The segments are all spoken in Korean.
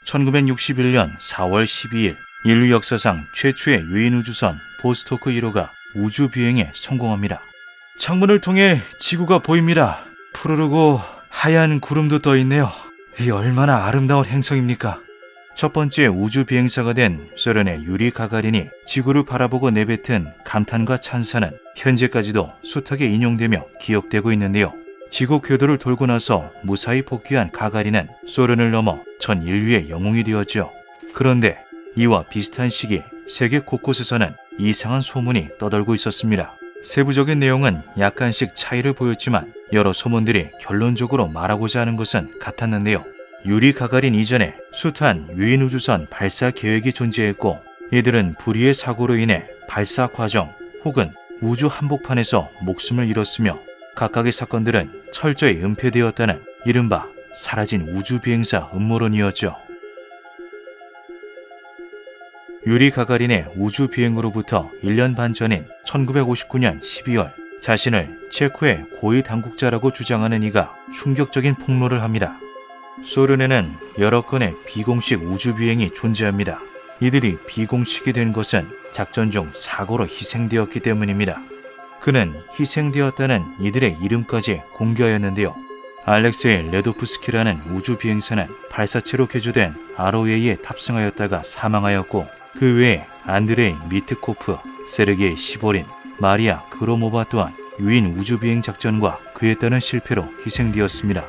1961년 4월 12일 인류 역사상 최초의 유인 우주선 보스토크 1호가 우주 비행에 성공합니다. 창문을 통해 지구가 보입니다. 푸르르고 하얀 구름도 떠 있네요. 이 얼마나 아름다운 행성입니까? 첫 번째 우주 비행사가 된 소련의 유리 가가린이 지구를 바라보고 내뱉은 감탄과 찬사는 현재까지도 숱하게 인용되며 기억되고 있는데요. 지구 궤도를 돌고 나서 무사히 복귀한 가가린은 소련을 넘어 전 인류의 영웅이 되었죠. 그런데 이와 비슷한 시기 세계 곳곳에서는 이상한 소문이 떠돌고 있었습니다. 세부적인 내용은 약간씩 차이를 보였지만 여러 소문들이 결론적으로 말하고자 하는 것은 같았는데요. 유리 가가린 이전에 숱한 유인 우주선 발사 계획이 존재했고 이들은 불의의 사고로 인해 발사 과정 혹은 우주 한복판에서 목숨을 잃었으며 각각의 사건들은 철저히 은폐되었다는 이른바 사라진 우주 비행사 음모론이었죠. 유리 가가린의 우주 비행으로부터 1년 반 전인 1959년 12월 자신을 체코의 고위 당국자라고 주장하는 이가 충격적인 폭로를 합니다. 소련에는 여러 건의 비공식 우주 비행이 존재합니다. 이들이 비공식이 된 것은 작전 중 사고로 희생되었기 때문입니다. 그는 희생되었다는 이들의 이름까지 공개하였는데요. 알렉세이 레도프스키라는 우주 비행사는 발사체로 개조된 ROA에 탑승하였다가 사망하였고 그 외에 안드레이 미트코프, 세르게이 시보린, 마리아 그로모바 또한 유인 우주 비행 작전과 그에 따른 실패로 희생되었습니다.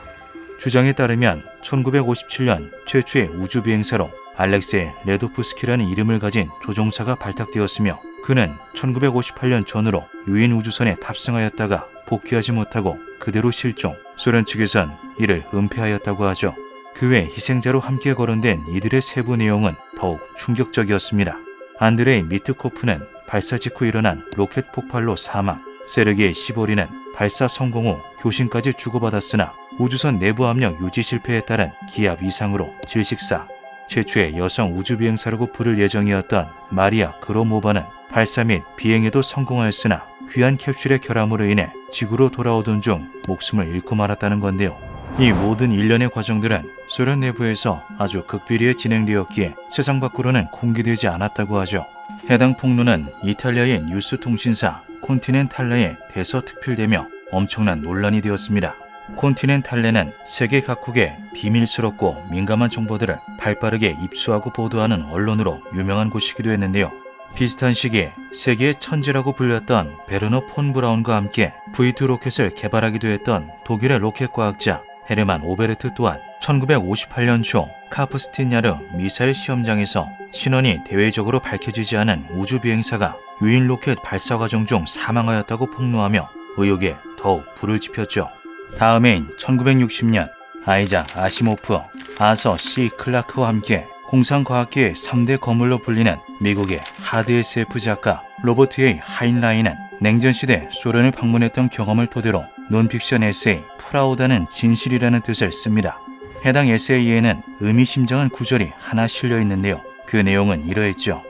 주장에 따르면 1957년 최초의 우주 비행사로 알렉세이 레도프스키라는 이름을 가진 조종사가 발탁되었으며 그는 1958년 전후로 유인 우주선에 탑승하였다가 복귀하지 못하고 그대로 실종, 소련 측에선 이를 은폐하였다고 하죠. 그 외 희생자로 함께 거론된 이들의 세부 내용은 더욱 충격적이었습니다. 안드레이 미트코프는 발사 직후 일어난 로켓 폭발로 사망, 세르게이 시보리는 발사 성공 후 교신까지 주고받았으나 우주선 내부 압력 유지 실패에 따른 기압 이상으로 질식사, 최초의 여성 우주비행사라고 부를 예정이었던 마리아 그로모바는 발사 및 비행에도 성공하였으나 귀한 캡슐의 결함으로 인해 지구로 돌아오던 중 목숨을 잃고 말았다는 건데요. 이 모든 일련의 과정들은 소련 내부에서 아주 극비리에 진행되었기에 세상 밖으로는 공개되지 않았다고 하죠. 해당 폭로는 이탈리아의 뉴스 통신사 콘티넨탈레에 대서특필되며 엄청난 논란이 되었습니다. 콘티넨탈레는 세계 각국의 비밀스럽고 민감한 정보들을 발빠르게 입수하고 보도하는 언론으로 유명한 곳이기도 했는데요. 비슷한 시기에 세계의 천재라고 불렸던 베르너 폰 브라운과 함께 V2 로켓을 개발하기도 했던 독일의 로켓 과학자 헤르만 오베르트 또한 1958년 초 카프스틴야르 미사일 시험장에서 신원이 대외적으로 밝혀지지 않은 우주 비행사가 유인 로켓 발사 과정 중 사망하였다고 폭로하며 의혹에 더욱 불을 지폈죠. 다음해인 1960년 아이작 아시모프, 아서 C 클라크와 함께 공상과학계의 3대 거물로 불리는 미국의 하드 SF 작가 로버트 A 하인라인은 냉전시대 소련을 방문했던 경험을 토대로 논픽션 에세이 프라우다는 진실이라는 뜻을 씁니다. 해당 에세이에는 의미심장한 구절이 하나 실려 있는데요. 그 내용은 이러했죠.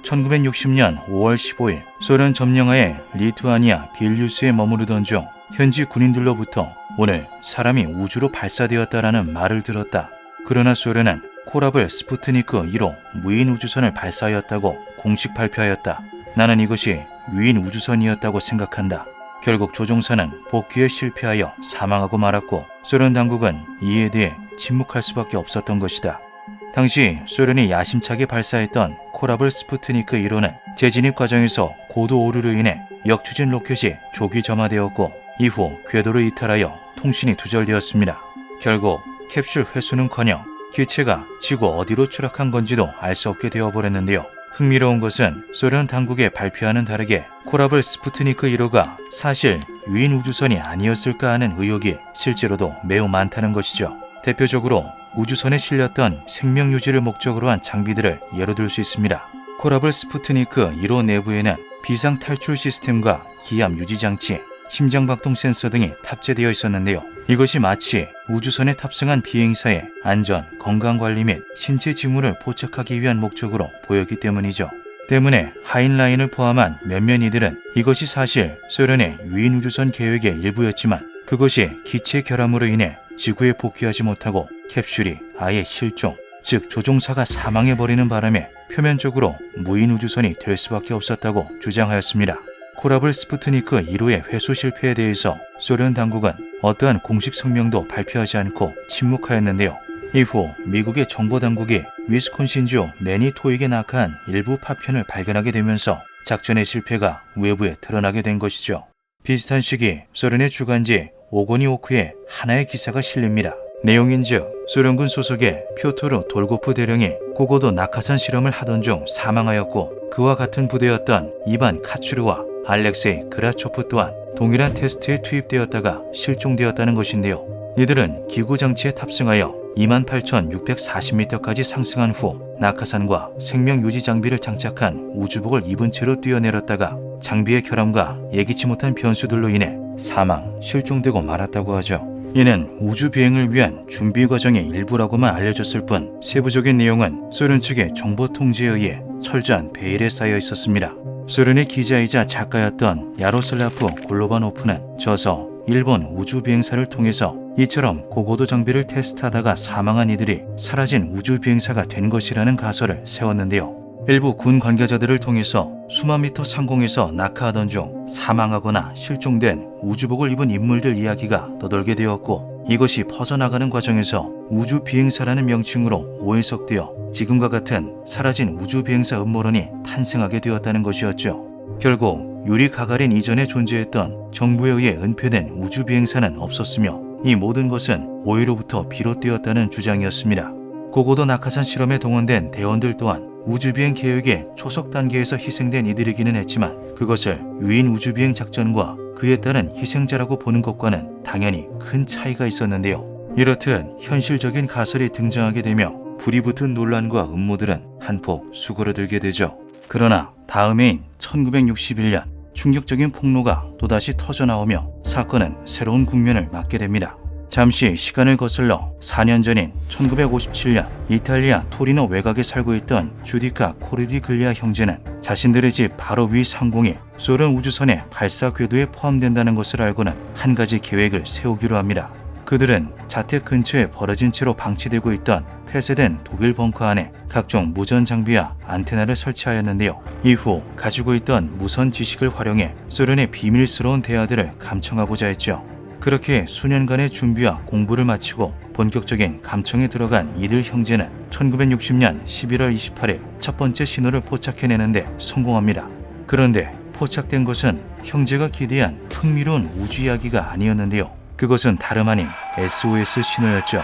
1960년 5월 15일 소련 점령하에 리투아니아 빌뉴스에 머무르던 중 현지 군인들로부터 오늘 사람이 우주로 발사되었다라는 말을 들었다. 그러나 소련은 코라블 스푸트니크 1호 무인 우주선을 발사하였다고 공식 발표하였다. 나는 이것이 유인 우주선이었다고 생각한다. 결국 조종사는 복귀에 실패하여 사망하고 말았고 소련 당국은 이에 대해 침묵할 수밖에 없었던 것이다. 당시 소련이 야심차게 발사했던 코라블 스푸트니크 1호는 재진입 과정에서 고도 오류로 인해 역추진 로켓이 조기 점화되었고 이후 궤도를 이탈하여 통신이 두절되었습니다. 결국 캡슐 회수는커녕 기체가 지구 어디로 추락한 건지도 알 수 없게 되어버렸는데요. 흥미로운 것은 소련 당국의 발표와는 다르게 코라블 스푸트니크 1호가 사실 유인 우주선이 아니었을까 하는 의혹이 실제로도 매우 많다는 것이죠. 대표적으로 우주선에 실렸던 생명 유지를 목적으로 한 장비들을 예로 들 수 있습니다. 코라블 스푸트니크 1호 내부에는 비상 탈출 시스템과 기압 유지 장치, 심장박동 센서 등이 탑재되어 있었는데요. 이것이 마치 우주선에 탑승한 비행사의 안전, 건강관리 및 신체 징후를 포착하기 위한 목적으로 보였기 때문이죠. 때문에 하인라인을 포함한 몇몇 이들은 이것이 사실 소련의 유인 우주선 계획의 일부였지만 그것이 기체 결함으로 인해 지구에 복귀하지 못하고 캡슐이 아예 실종, 즉 조종사가 사망해버리는 바람에 표면적으로 무인 우주선이 될 수밖에 없었다고 주장하였습니다. 코라블 스푸트니크 1호의 회수 실패에 대해서 소련 당국은 어떠한 공식 성명도 발표하지 않고 침묵하였는데요. 이후 미국의 정보당국이 위스콘신주 매니토익에 낙하한 일부 파편을 발견하게 되면서 작전의 실패가 외부에 드러나게 된 것이죠. 비슷한 시기 소련의 주간지 오고니오크에 하나의 기사가 실립니다. 내용인즉 소련군 소속의 표토르 돌고프 대령이 고고도 낙하산 실험을 하던 중 사망하였고, 그와 같은 부대였던 이반 카츠르와 알렉세이 그라초프 또한 동일한 테스트에 투입되었다가 실종되었다는 것인데요. 이들은 기구 장치에 탑승하여 28,640m까지 상승한 후 낙하산과 생명 유지 장비를 장착한 우주복을 입은 채로 뛰어내렸다가 장비의 결함과 예기치 못한 변수들로 인해 사망, 실종되고 말았다고 하죠. 이는 우주 비행을 위한 준비 과정의 일부라고만 알려졌을 뿐 세부적인 내용은 소련 측의 정보 통제에 의해 철저한 베일에 쌓여 있었습니다. 소련의 기자이자 작가였던 야로슬라프 골로바노프는 저서 일본 우주 비행사를 통해서 이처럼 고고도 장비를 테스트하다가 사망한 이들이 사라진 우주 비행사가 된 것이라는 가설을 세웠는데요. 일부 군 관계자들을 통해서 수만 미터 상공에서 낙하하던 중 사망하거나 실종된 우주복을 입은 인물들 이야기가 떠돌게 되었고, 이것이 퍼져나가는 과정에서 우주 비행사라는 명칭으로 오해석되어 지금과 같은 사라진 우주 비행사 음모론이 탄생하게 되었다는 것이었죠. 결국 유리 가가린 이전에 존재했던 정부에 의해 은폐된 우주 비행사는 없었으며 이 모든 것은 오해로부터 비롯되었다는 주장이었습니다. 고고도 낙하산 실험에 동원된 대원들 또한 우주비행 계획의 초석 단계에서 희생된 이들이기는 했지만 그것을 유인 우주비행 작전과 그에 따른 희생자라고 보는 것과는 당연히 큰 차이가 있었는데요. 이렇듯 현실적인 가설이 등장하게 되며 불이 붙은 논란과 음모들은 한폭 수그러들게 되죠. 그러나 다음해인 1961년 충격적인 폭로가 또다시 터져나오며 사건은 새로운 국면을 맞게 됩니다. 잠시 시간을 거슬러 4년 전인 1957년 이탈리아 토리노 외곽에 살고 있던 주디카 코르디글리아 형제는 자신들의 집 바로 위 상공이 소련 우주선의 발사 궤도에 포함된다는 것을 알고는 한 가지 계획을 세우기로 합니다. 그들은 자택 근처에 버려진 채로 방치되고 있던 폐쇄된 독일 벙커 안에 각종 무전 장비와 안테나를 설치하였는데요. 이후 가지고 있던 무선 지식을 활용해 소련의 비밀스러운 대화들을 감청하고자 했죠. 그렇게 수년간의 준비와 공부를 마치고 본격적인 감청에 들어간 이들 형제는 1960년 11월 28일 첫 번째 신호를 포착해내는데 성공합니다. 그런데 포착된 것은 형제가 기대한 흥미로운 우주 이야기가 아니었는데요. 그것은 다름 아닌 SOS 신호였죠.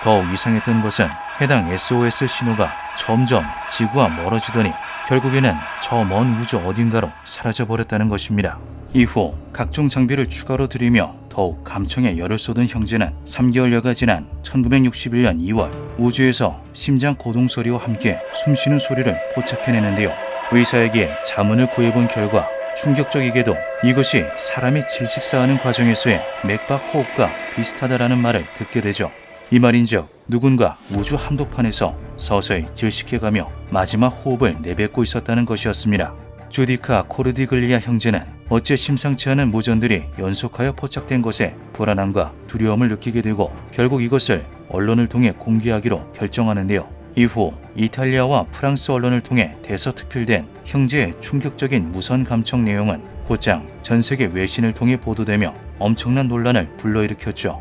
더욱 이상했던 것은 해당 SOS 신호가 점점 지구와 멀어지더니 결국에는 저 먼 우주 어딘가로 사라져버렸다는 것입니다. 이후 각종 장비를 추가로 들이며 더욱 감청에 열을 쏟은 형제는 3개월여가 지난 1961년 2월 우주에서 심장 고동 소리와 함께 숨쉬는 소리를 포착해내는데요. 의사에게 자문을 구해본 결과 충격적이게도 이것이 사람이 질식사하는 과정에서의 맥박 호흡과 비슷하다라는 말을 듣게 되죠. 이 말인즉 누군가 우주 한복판에서 서서히 질식해가며 마지막 호흡을 내뱉고 있었다는 것이었습니다. 주디카 코르디글리아 형제는 어째 심상치 않은 무전들이 연속하여 포착된 것에 불안함과 두려움을 느끼게 되고 결국 이것을 언론을 통해 공개하기로 결정하는데요. 이후 이탈리아와 프랑스 언론을 통해 대서특필된 형제의 충격적인 무선 감청 내용은 곧장 전 세계 외신을 통해 보도되며 엄청난 논란을 불러일으켰죠.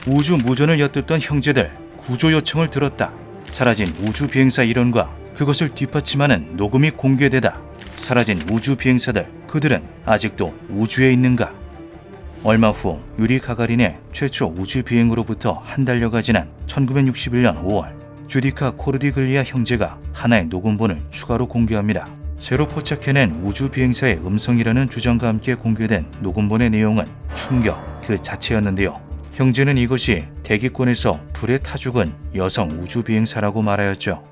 우주 무전을 엿듣던 형제들, 구조 요청을 들었다. 사라진 우주 비행사 이론과 그것을 뒷받침하는 녹음이 공개되다. 사라진 우주 비행사들, 그들은 아직도 우주에 있는가? 얼마 후 유리 가가린의 최초 우주 비행으로부터 한 달여가 지난 1961년 5월 주디카 코르디글리아 형제가 하나의 녹음본을 추가로 공개합니다. 새로 포착해낸 우주 비행사의 음성이라는 주장과 함께 공개된 녹음본의 내용은 충격 그 자체였는데요. 형제는 이것이 대기권에서 불에 타 죽은 여성 우주 비행사라고 말하였죠.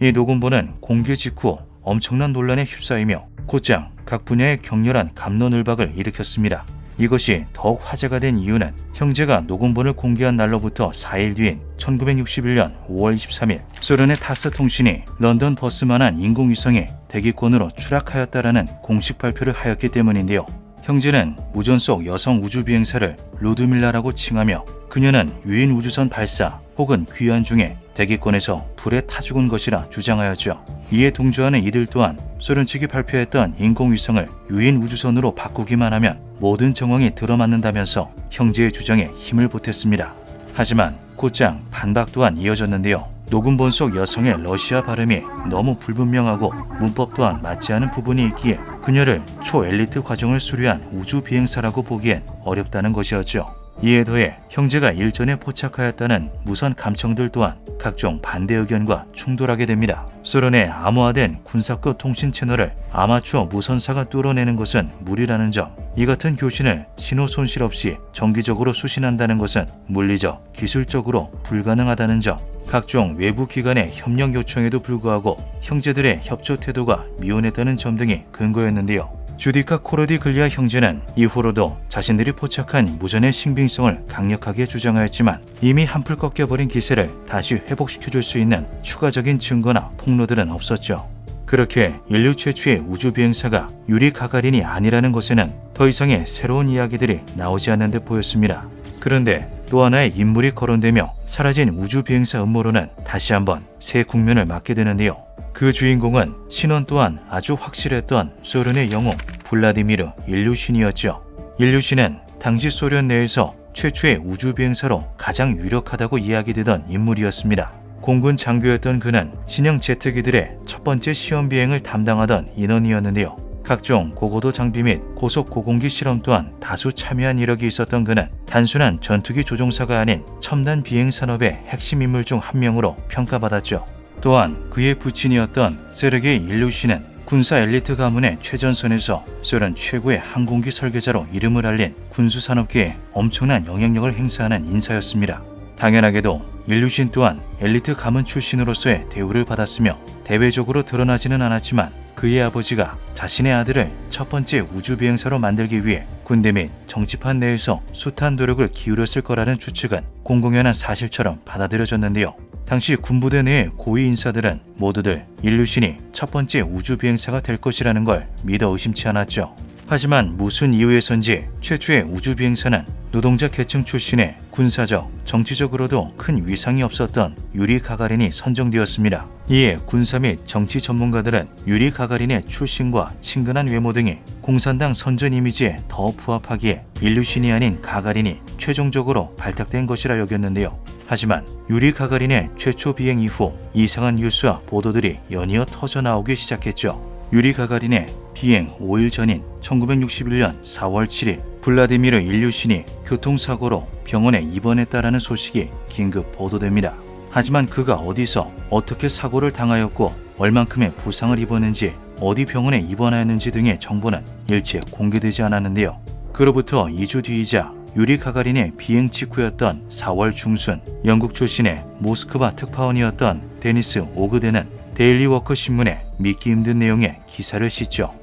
이 녹음본은 공개 직후 엄청난 논란에 휩싸이며 곧장 각 분야의 격렬한 갑론을박을 일으켰습니다. 이것이 더욱 화제가 된 이유는 형제가 녹음본을 공개한 날로부터 4일 뒤인 1961년 5월 23일 소련의 타스 통신이 런던 버스만한 인공위성이 대기권으로 추락하였다라는 공식 발표를 하였기 때문인데요. 형제는 무전 속 여성 우주비행사를 루드밀라라고 칭하며 그녀는 유인 우주선 발사 혹은 귀환 중에 대기권에서 불에 타 죽은 것이라 주장하였죠. 이에 동조하는 이들 또한 소련 측이 발표했던 인공위성을 유인 우주선으로 바꾸기만 하면 모든 정황이 들어맞는다면서 형제의 주장에 힘을 보탰습니다. 하지만 곧장 반박 또한 이어졌는데요. 녹음본 속 여성의 러시아 발음이 너무 불분명하고 문법 또한 맞지 않은 부분이 있기에 그녀를 초엘리트 과정을 수료한 우주비행사라고 보기엔 어렵다는 것이었죠. 이에 더해 형제가 일전에 포착하였다는 무선 감청들 또한 각종 반대 의견과 충돌하게 됩니다. 소련의 암호화된 군사급 통신 채널을 아마추어 무선사가 뚫어내는 것은 무리라는 점, 이 같은 교신을 신호 손실 없이 정기적으로 수신한다는 것은 물리적, 기술적으로 불가능하다는 점, 각종 외부 기관의 협력 요청에도 불구하고 형제들의 협조 태도가 미온했다는 점 등이 근거였는데요. 주디카 코르디글리아 형제는 이후로도 자신들이 포착한 무전의 신빙성을 강력하게 주장하였지만 이미 한풀 꺾여버린 기세를 다시 회복시켜줄 수 있는 추가적인 증거나 폭로들은 없었죠. 그렇게 인류 최초의 우주비행사가 유리 가가린이 아니라는 것에는 더 이상의 새로운 이야기들이 나오지 않는 듯 보였습니다. 그런데 또 하나의 인물이 거론되며 사라진 우주비행사 음모론은 다시 한번 새 국면을 맞게 되는데요. 그 주인공은 신원 또한 아주 확실했던 소련의 영웅 블라디미르 일루신이었죠. 일루신은 당시 소련 내에서 최초의 우주비행사로 가장 유력하다고 이야기되던 인물이었습니다. 공군 장교였던 그는 신형 제트기들의 첫 번째 시험 비행을 담당하던 인원이었는데요. 각종 고고도 장비 및 고속 고공기 실험 또한 다수 참여한 이력이 있었던 그는 단순한 전투기 조종사가 아닌 첨단 비행 산업의 핵심 인물 중 한 명으로 평가받았죠. 또한 그의 부친이었던 세르게이 일루신은 군사 엘리트 가문의 최전선에서 소련 최고의 항공기 설계자로 이름을 알린 군수산업계에 엄청난 영향력을 행사하는 인사였습니다. 당연하게도 일루신 또한 엘리트 가문 출신으로서의 대우를 받았으며 대외적으로 드러나지는 않았지만 그의 아버지가 자신의 아들을 첫 번째 우주비행사로 만들기 위해 군대 및 정치판 내에서 숱한 노력을 기울였을 거라는 추측은 공공연한 사실처럼 받아들여졌는데요. 당시 군부대 내의 고위 인사들은 모두들 일루신이 첫 번째 우주비행사가 될 것이라는 걸 믿어 의심치 않았죠. 하지만 무슨 이유에선지 최초의 우주비행사는 노동자 계층 출신의 군사적, 정치적으로도 큰 위상이 없었던 유리 가가린이 선정되었습니다. 이에 군사 및 정치 전문가들은 유리 가가린의 출신과 친근한 외모 등이 공산당 선전 이미지에 더 부합하기에 일루신이 아닌 가가린이 최종적으로 발탁된 것이라 여겼는데요. 하지만 유리 가가린의 최초 비행 이후 이상한 뉴스와 보도들이 연이어 터져나오기 시작했죠. 유리 가가린의 비행 5일 전인 1961년 4월 7일 블라디미르 일루신이 교통사고로 병원에 입원했다라는 소식이 긴급 보도됩니다. 하지만 그가 어디서 어떻게 사고를 당하였고 얼만큼의 부상을 입었는지 어디 병원에 입원하였는지 등의 정보는 일체 공개되지 않았는데요. 그로부터 2주 뒤이자 유리 가가린의 비행 직후였던 4월 중순 영국 출신의 모스크바 특파원이었던 데니스 오그데는 데일리 워커 신문에 믿기 힘든 내용의 기사를 싣죠.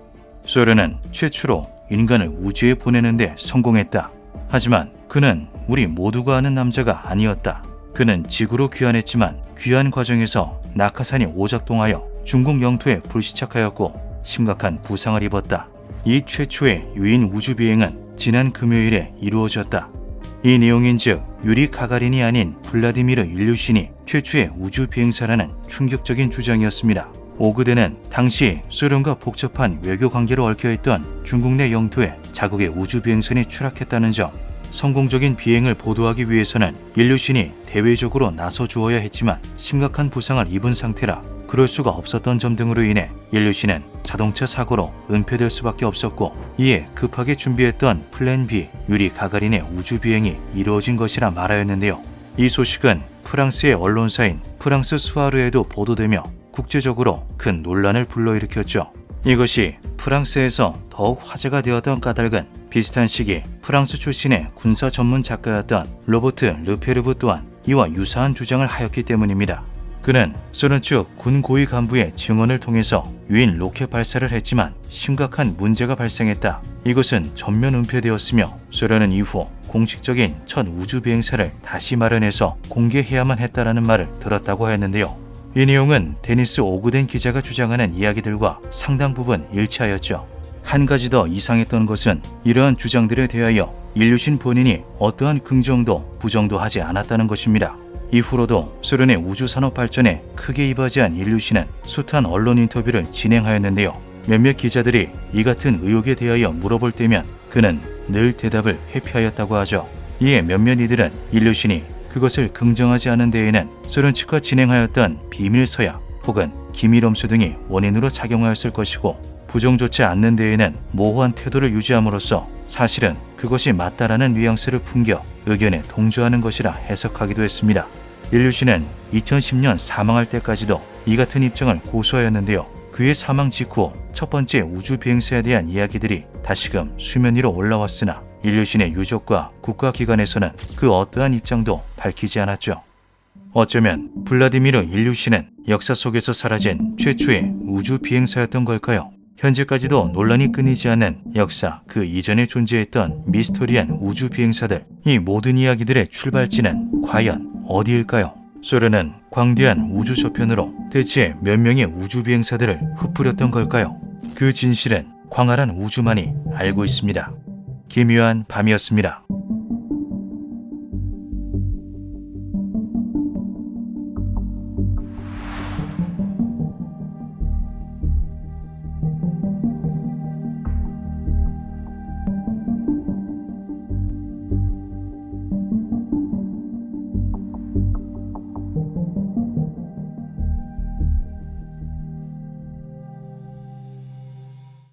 소련은 최초로 인간을 우주에 보내는데 성공했다. 하지만 그는 우리 모두가 아는 남자가 아니었다. 그는 지구로 귀환했지만 귀환 과정에서 낙하산이 오작동하여 중국 영토에 불시착하였고 심각한 부상을 입었다. 이 최초의 유인 우주비행은 지난 금요일에 이루어졌다. 이 내용인즉 유리 가가린이 아닌 블라디미르 일루신이 최초의 우주비행사라는 충격적인 주장이었습니다. 오그데는 당시 소련과 복잡한 외교 관계로 얽혀있던 중국 내 영토에 자국의 우주비행선이 추락했다는 점, 성공적인 비행을 보도하기 위해서는 일루신이 대외적으로 나서 주어야 했지만 심각한 부상을 입은 상태라 그럴 수가 없었던 점 등으로 인해 일루신은 자동차 사고로 은폐될 수밖에 없었고 이에 급하게 준비했던 플랜 B 유리 가가린의 우주비행이 이루어진 것이라 말하였는데요. 이 소식은 프랑스의 언론사인 프랑스 수아르에도 보도되며 국제적으로 큰 논란을 불러일으켰죠. 이것이 프랑스에서 더욱 화제가 되었던 까닭은 비슷한 시기 프랑스 출신의 군사 전문 작가였던 로버트 르페르브 또한 이와 유사한 주장을 하였기 때문입니다. 그는 소련 측 군 고위 간부의 증언을 통해서 유인 로켓 발사를 했지만 심각한 문제가 발생했다. 이것은 전면 은폐되었으며 소련은 이후 공식적인 첫 우주 비행사를 다시 마련해서 공개해야만 했다라는 말을 들었다고 하였는데요. 이 내용은 데니스 오그덴 기자가 주장하는 이야기들과 상당 부분 일치하였죠. 한 가지 더 이상했던 것은 이러한 주장들에 대하여 일류신 본인이 어떠한 긍정도 부정도 하지 않았다는 것입니다. 이후로도 소련의 우주산업 발전에 크게 이바지한 일류신은 숱한 언론 인터뷰를 진행하였는데요. 몇몇 기자들이 이 같은 의혹에 대하여 물어볼 때면 그는 늘 대답을 회피하였다고 하죠. 이에 몇몇 이들은 일류신이 그것을 긍정하지 않은 데에는 소련 측과 진행하였던 비밀 서약 혹은 기밀 엄수 등이 원인으로 작용하였을 것이고, 부정좋지 않는 데에는 모호한 태도를 유지함으로써 사실은 그것이 맞다라는 뉘앙스를 풍겨 의견에 동조하는 것이라 해석하기도 했습니다. 일류신은 2010년 사망할 때까지도 이 같은 입장을 고수하였는데요. 그의 사망 직후 첫 번째 우주 비행사에 대한 이야기들이 다시금 수면 위로 올라왔으나 일류신의 유족과 국가기관에서는 그 어떠한 입장도 밝히지 않았죠. 어쩌면 블라디미르 일류신은 역사 속에서 사라진 최초의 우주 비행사였던 걸까요? 현재까지도 논란이 끊이지 않는 역사 그 이전에 존재했던 미스터리한 우주 비행사들, 이 모든 이야기들의 출발지는 과연 어디일까요? 소련은 광대한 우주 저편으로 대체 몇 명의 우주 비행사들을 흩뿌렸던 걸까요? 그 진실은 광활한 우주만이 알고 있습니다. 기묘한 밤이었습니다.